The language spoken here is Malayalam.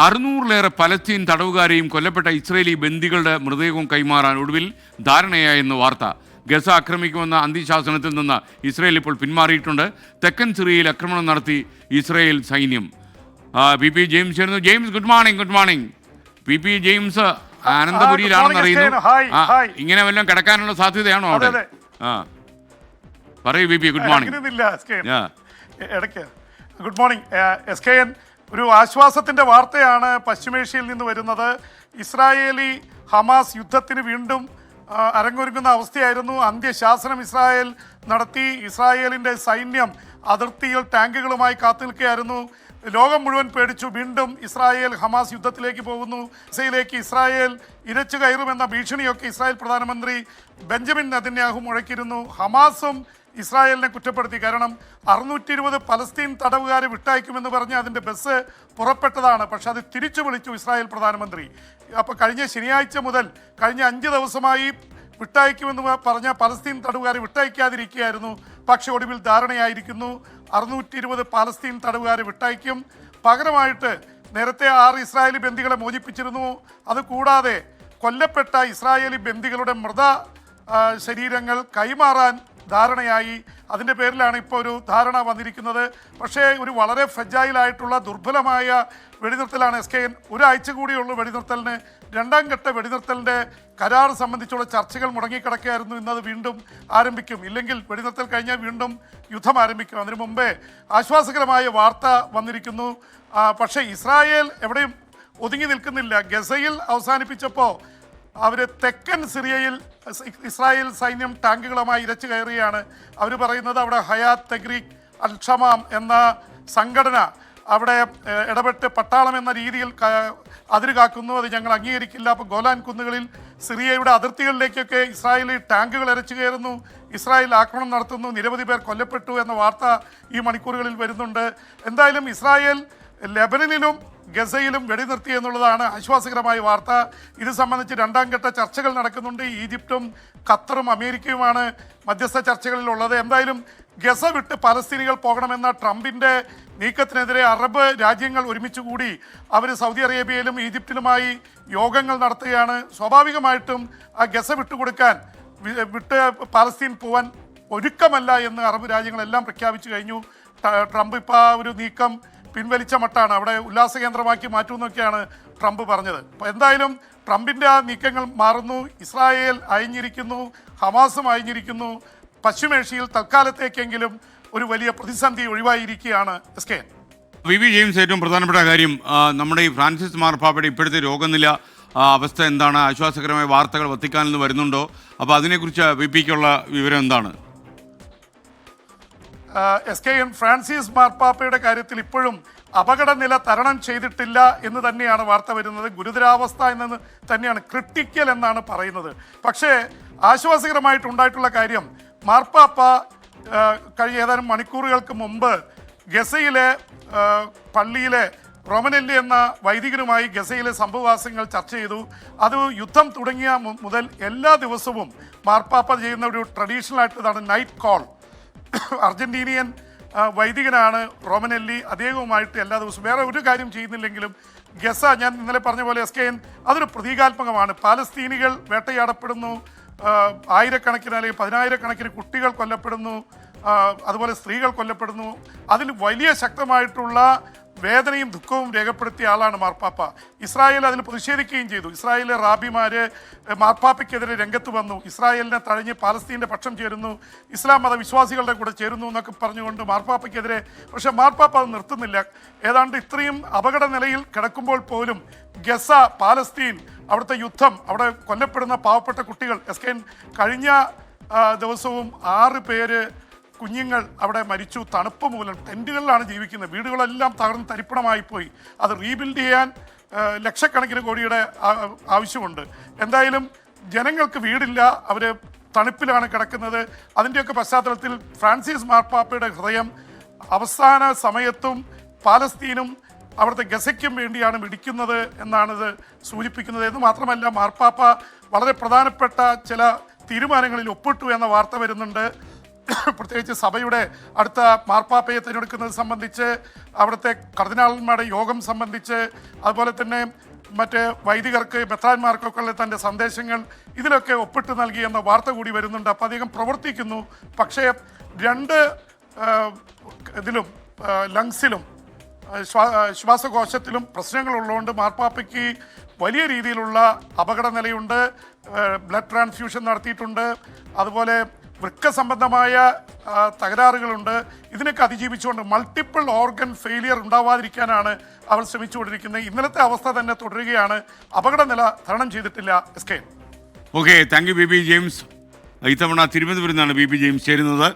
600-ലേറെ പലസ്തീൻ തടവുകാരെയും കൊല്ലപ്പെട്ട ഇസ്രയേലി ബന്ദികളുടെ മൃതദേഹവും കൈമാറാൻ ഒടുവിൽ ധാരണയായെന്ന് വാർത്ത. ഗസ ആക്രമിക്കുമെന്ന അന്ത്യശാസനത്തിൽ നിന്ന് ഇസ്രയേൽ ഇപ്പോൾ പിന്മാറിയിട്ടുണ്ട്. തെക്കൻ സിറിയയിൽ ആക്രമണം നടത്തി ഇസ്രയേൽ സൈന്യം. പി പി ജെയിംസ് ആയിരുന്നു. James, good morning. Good morning. P P James അനന്തപുരിയിലാണെന്ന് അറിയുന്നു. ഇങ്ങനെ വല്ലതും കിടക്കാനുള്ള സാധ്യതയാണോ അവിടെ? പറയൂ P P. Good morning. Good morning S K N. ഒരു ആശ്വാസത്തിൻ്റെ വാർത്തയാണ് പശ്ചിമേഷ്യയിൽ നിന്ന് വരുന്നത്. ഇസ്രായേലി ഹമാസ് യുദ്ധത്തിന് വീണ്ടും അരങ്ങൊരുങ്ങുന്ന അവസ്ഥയായിരുന്നു. അന്ത്യശാസനം ഇസ്രായേൽ നടത്തി. ഇസ്രായേലിൻ്റെ സൈന്യം അതിർത്തിയിൽ ടാങ്കുകളുമായി കാത്തുനിൽക്കുകയായിരുന്നു. ലോകം മുഴുവൻ പേടിച്ചു. വീണ്ടും ഇസ്രായേൽ ഹമാസ് യുദ്ധത്തിലേക്ക് പോകുന്നു. ഗസയിലേക്ക് ഇസ്രായേൽ ഇരച്ചു കയറുമെന്ന ഭീഷണിയൊക്കെ ഇസ്രായേൽ പ്രധാനമന്ത്രി ബെഞ്ചമിൻ നെതന്യാഹു മുഴക്കിയിരുന്നു. ഹമാസും ഇസ്രായേലിനെ കുറ്റപ്പെടുത്തി. കാരണം 620 പലസ്തീൻ തടവുകാരെ വിട്ടയക്കുമെന്ന് പറഞ്ഞ് അതിൻ്റെ ബസ് പുറപ്പെട്ടതാണ്. പക്ഷെ അത് തിരിച്ചു വിളിച്ചു ഇസ്രായേൽ പ്രധാനമന്ത്രി. അപ്പോൾ കഴിഞ്ഞ ശനിയാഴ്ച മുതൽ കഴിഞ്ഞ 5 ദിവസമായി വിട്ടയക്കുമെന്ന് പറഞ്ഞ പലസ്തീൻ തടവുകാരെ വിട്ടയക്കാതിരിക്കുകയായിരുന്നു. പക്ഷെ ഒടുവിൽ ധാരണയായിരിക്കുന്നു. 620 പലസ്തീൻ തടവുകാരെ വിട്ടയക്കും. പകരമായിട്ട് നേരത്തെ 6 ഇസ്രായേലി ബന്ദികളെ മോചിപ്പിച്ചിരുന്നു. അതുകൂടാതെ കൊല്ലപ്പെട്ട ഇസ്രായേലി ബന്ദികളുടെ മൃത ശരീരങ്ങൾ കൈമാറാൻ ധാരണയായി. അതിൻ്റെ പേരിലാണ് ഇപ്പോൾ ഒരു ധാരണ വന്നിരിക്കുന്നത്. പക്ഷേ ഒരു വളരെ ഫ്രജൈലായിട്ടുള്ള ദുർബലമായ വെടിനിർത്തലാണ് എസ് കെ എൻ. ഒരാഴ്ച കൂടിയുള്ളൂ വെടിനിർത്തലിന്. 2ാം ഘട്ട വെടിനിർത്തലിൻ്റെ കരാർ സംബന്ധിച്ചുള്ള ചർച്ചകൾ മുടങ്ങിക്കിടക്കുകയായിരുന്നു. ഇന്നത് വീണ്ടും ആരംഭിക്കും. ഇല്ലെങ്കിൽ വെടിനിർത്തൽ കഴിഞ്ഞാൽ വീണ്ടും യുദ്ധം ആരംഭിക്കും. അതിനു മുമ്പേ ആശ്വാസകരമായ വാർത്ത വന്നിരിക്കുന്നു. പക്ഷേ ഇസ്രായേൽ എവിടെയും ഒതുങ്ങി നിൽക്കുന്നില്ല. ഗസയിൽ അവസാനിപ്പിച്ചപ്പോൾ അവർ തെക്കൻ സിറിയയിൽ ഇസ്രായേൽ സൈന്യം ടാങ്കുകളുമായി ഇരച്ചു കയറുകയാണ്. അവർ പറയുന്നത് അവിടെ ഹയാത്ത് തെഗ്രീഖ് അൽ ഷമാം എന്ന സംഘടന അവിടെ ഇടപെട്ട് പട്ടാളം എന്ന രീതിയിൽ അതിര് കാക്കുന്നു. അത് ഞങ്ങൾ അംഗീകരിക്കില്ല. അപ്പോൾ ഗോലാൻ കുന്നുകളിൽ സിറിയയുടെ അതിർത്തികളിലേക്കൊക്കെ ഇസ്രായേലി ടാങ്കുകൾ ഇരച്ചു കയറുന്നു. ഇസ്രായേൽ ആക്രമണം നടത്തുന്നു. നിരവധി പേർ കൊല്ലപ്പെട്ടു എന്ന വാർത്ത ഈ മണിക്കൂറുകളിൽ വരുന്നുണ്ട്. എന്തായാലും ഇസ്രായേൽ ലെബനനിലും ഗസയിലും വെടിനിർത്തി എന്നുള്ളതാണ് ആശ്വാസകരമായ വാർത്ത. ഇത് സംബന്ധിച്ച് 2ാം ഘട്ട ചർച്ചകൾ നടക്കുന്നുണ്ട്. ഈജിപ്തും ഖത്തറും അമേരിക്കയുമാണ് മധ്യസ്ഥ ചർച്ചകളിലുള്ളത്. എന്തായാലും ഗസ വിട്ട് പലസ്തീനികൾ പോകണമെന്ന ട്രംപിൻ്റെ നീക്കത്തിനെതിരെ അറബ് രാജ്യങ്ങൾ ഒരുമിച്ച് കൂടി അവർ സൗദി അറേബ്യയിലും ഈജിപ്തിലുമായി യോഗങ്ങൾ നടത്തുകയാണ്. സ്വാഭാവികമായിട്ടും ആ ഗസ വിട്ടുകൊടുക്കാൻ പലസ്തീൻ പോവാൻ ഒരുക്കമല്ല എന്ന് അറബ് രാജ്യങ്ങളെല്ലാം പ്രഖ്യാപിച്ചു കഴിഞ്ഞു. ട്രംപ് ഇപ്പോൾ ആ ഒരു നീക്കം പിൻവലിച്ച മട്ടാണ്. അവിടെ ഉല്ലാസ കേന്ദ്രമാക്കി മാറ്റുമെന്നൊക്കെയാണ് ട്രംപ് പറഞ്ഞത്. അപ്പോൾ എന്തായാലും ട്രംപിൻ്റെ ആ നീക്കങ്ങൾ മാറുന്നു. ഇസ്രായേൽ അയഞ്ഞിരിക്കുന്നു, ഹമാസും അയഞ്ഞിരിക്കുന്നു. പശ്ചിമേഷ്യയിൽ തൽക്കാലത്തേക്കെങ്കിലും ഒരു വലിയ പ്രതിസന്ധി ഒഴിവായിരിക്കുകയാണ് S K. V V James, ഏറ്റവും പ്രധാനപ്പെട്ട കാര്യം നമ്മുടെ ഈ ഫ്രാൻസിസ് മാർപ്പാപ്പയുടെ ഇപ്പോഴത്തെ രോഗനില അവസ്ഥ എന്താണ്? ആശ്വാസകരമായ വാർത്തകൾ വത്തിക്കാനിൽ നിന്ന് വരുന്നുണ്ടോ? അപ്പോൾ അതിനെക്കുറിച്ച് വി പിക്കുള്ള വിവരം എന്താണ്? എസ് കെ എൻ, ഫ്രാൻസിസ് മാർപ്പാപ്പയുടെ കാര്യത്തിൽ ഇപ്പോഴും അപകടനില തരണം ചെയ്തിട്ടില്ല എന്ന് തന്നെയാണ് വാർത്ത വരുന്നത്. ഗുരുതരാവസ്ഥ എന്ന് തന്നെയാണ്, ക്രിട്ടിക്കൽ എന്നാണ് പറയുന്നത്. പക്ഷേ ആശ്വാസകരമായിട്ടുണ്ടായിട്ടുള്ള കാര്യം, മാർപ്പാപ്പ കഴിഞ്ഞ ഏതാനും മണിക്കൂറുകൾക്ക് മുമ്പ് ഗസയിലെ പള്ളിയിലെ റോമനെല്ലി എന്ന വൈദികനുമായി ഗസയിലെ സംഭവവാസങ്ങൾ ചർച്ച ചെയ്തു. അത് യുദ്ധം തുടങ്ങിയ മുതൽ എല്ലാ ദിവസവും മാർപ്പാപ്പ ചെയ്യുന്ന ഒരു ട്രഡീഷണൽ ആയിട്ടാണ് നൈറ്റ് കോൾ. അർജന്റീനിയൻ വൈദികനാണ് റോമനെല്ലി. അദ്ദേഹവുമായിട്ട് എല്ലാ ദിവസവും വേറെ ഒരു കാര്യം ചെയ്യുന്നില്ലെങ്കിലും ഗസ, ഞാൻ ഇന്നലെ പറഞ്ഞ പോലെ എസ് കെ എൻ, അതൊരു പ്രതീകാത്മകമാണ്. പാലസ്തീനികൾ വേട്ടയാടപ്പെടുന്നു, ആയിരക്കണക്കിന് അല്ലെങ്കിൽ 10,000-കണക്കിന് കുട്ടികൾ കൊല്ലപ്പെടുന്നു, അതുപോലെ സ്ത്രീകൾ കൊല്ലപ്പെടുന്നു. അതിൽ വലിയ ശക്തമായിട്ടുള്ള വേദനയും ദുഃഖവും രേഖപ്പെടുത്തിയ ആളാണ് മാർപ്പാപ്പ. ഇസ്രായേൽ അതിൽ പ്രതിഷേധിക്കുകയും ചെയ്തു. ഇസ്രായേലിലെ റാബിമാർ മാർപ്പാപ്പയ്ക്കെതിരെ രംഗത്ത് വന്നു. ഇസ്രായേലിനെ തഴഞ്ഞ് പാലസ്തീൻ്റെ പക്ഷം ചേരുന്നു, ഇസ്ലാം മതവിശ്വാസികളുടെ കൂടെ ചേരുന്നു എന്നൊക്കെ പറഞ്ഞുകൊണ്ട് മാർപ്പാപ്പയ്ക്കെതിരെ. പക്ഷേ മാർപ്പാപ്പ അത് നിർത്തുന്നില്ല. ഏതാണ്ട് ഇത്രയും അപകട നിലയിൽ കിടക്കുമ്പോൾ പോലും ഗസ, പാലസ്തീൻ, അവിടുത്തെ യുദ്ധം, അവിടെ കൊല്ലപ്പെടുന്ന പാവപ്പെട്ട കുട്ടികൾ, എസ് കെ കഴിഞ്ഞ ദിവസവും 6 പേര് കുഞ്ഞുങ്ങൾ അവിടെ മരിച്ചു. തണുപ്പ് മൂലം ടെൻറ്റുകളിലാണ് ജീവിക്കുന്നത്. വീടുകളെല്ലാം തകർന്ന് തരിപ്പണമായിപ്പോയി. അത് റീബിൽഡ് ചെയ്യാൻ ലക്ഷക്കണക്കിന് കോടിയുടെ ആവശ്യമുണ്ട്. എന്തായാലും ജനങ്ങൾക്ക് വീടില്ല, അവർ തണുപ്പിലാണ് കിടക്കുന്നത്. അതിൻ്റെയൊക്കെ പശ്ചാത്തലത്തിൽ ഫ്രാൻസിസ് മാർപ്പാപ്പയുടെ ഹൃദയം അവസാന സമയത്തും പാലസ്തീനും അവിടുത്തെ ഗസയ്ക്കും വേണ്ടിയാണ് മിടിക്കുന്നത് എന്നാണിത് സൂചിപ്പിക്കുന്നത്. എന്ന് മാത്രമല്ല, മാർപ്പാപ്പ വളരെ പ്രധാനപ്പെട്ട ചില തീരുമാനങ്ങളിൽ ഒപ്പിട്ടു എന്ന വാർത്ത വരുന്നുണ്ട്. പ്രത്യേകിച്ച് സഭയുടെ അടുത്ത മാർപ്പാപ്പയെ തിരഞ്ഞെടുക്കുന്നത് സംബന്ധിച്ച്, അവിടുത്തെ കർദിനാളന്മാരുടെ യോഗം സംബന്ധിച്ച്, അതുപോലെ തന്നെ മറ്റ് വൈദികർക്ക് മെത്രാന്മാർക്കൊക്കെ ഉള്ള തൻ്റെ സന്ദേശങ്ങൾ ഇതിലൊക്കെ ഒപ്പിട്ട് നൽകി എന്ന വാർത്ത കൂടി വരുന്നുണ്ട്. അപ്പോൾ അദ്ദേഹം പ്രവർത്തിക്കുന്നു. പക്ഷേ രണ്ട് ഇതിലും ലങ്സിലും ശ്വാസകോശത്തിലും പ്രശ്നങ്ങളുള്ളതുകൊണ്ട് മാർപ്പാപ്പയ്ക്ക് വലിയ രീതിയിലുള്ള അപകട നിലയുണ്ട്. ബ്ലഡ് ട്രാൻസ്ഫ്യൂഷൻ നടത്തിയിട്ടുണ്ട്. അതുപോലെ വൃക്ക സംബന്ധമായ തകരാറുകളുണ്ട്. ഇതിനൊക്കെ അതിജീവിച്ചുകൊണ്ട് മൾട്ടിപ്പിൾ ഓർഗൻ ഫെയിലിയർ ഉണ്ടാവാതിരിക്കാനാണ് അവർ ശ്രമിച്ചുകൊണ്ടിരിക്കുന്നത്. ഇന്നലത്തെ അവസ്ഥ തന്നെ തുടരുകയാണ്. അപകട നില തരണം ചെയ്തിട്ടില്ല. S K. Okay, thank you B James. ഇത്തവണ തിരുവനന്തപുരത്ത് നിന്നാണ് ബി ജെയിംസ് ചേരുന്നത്.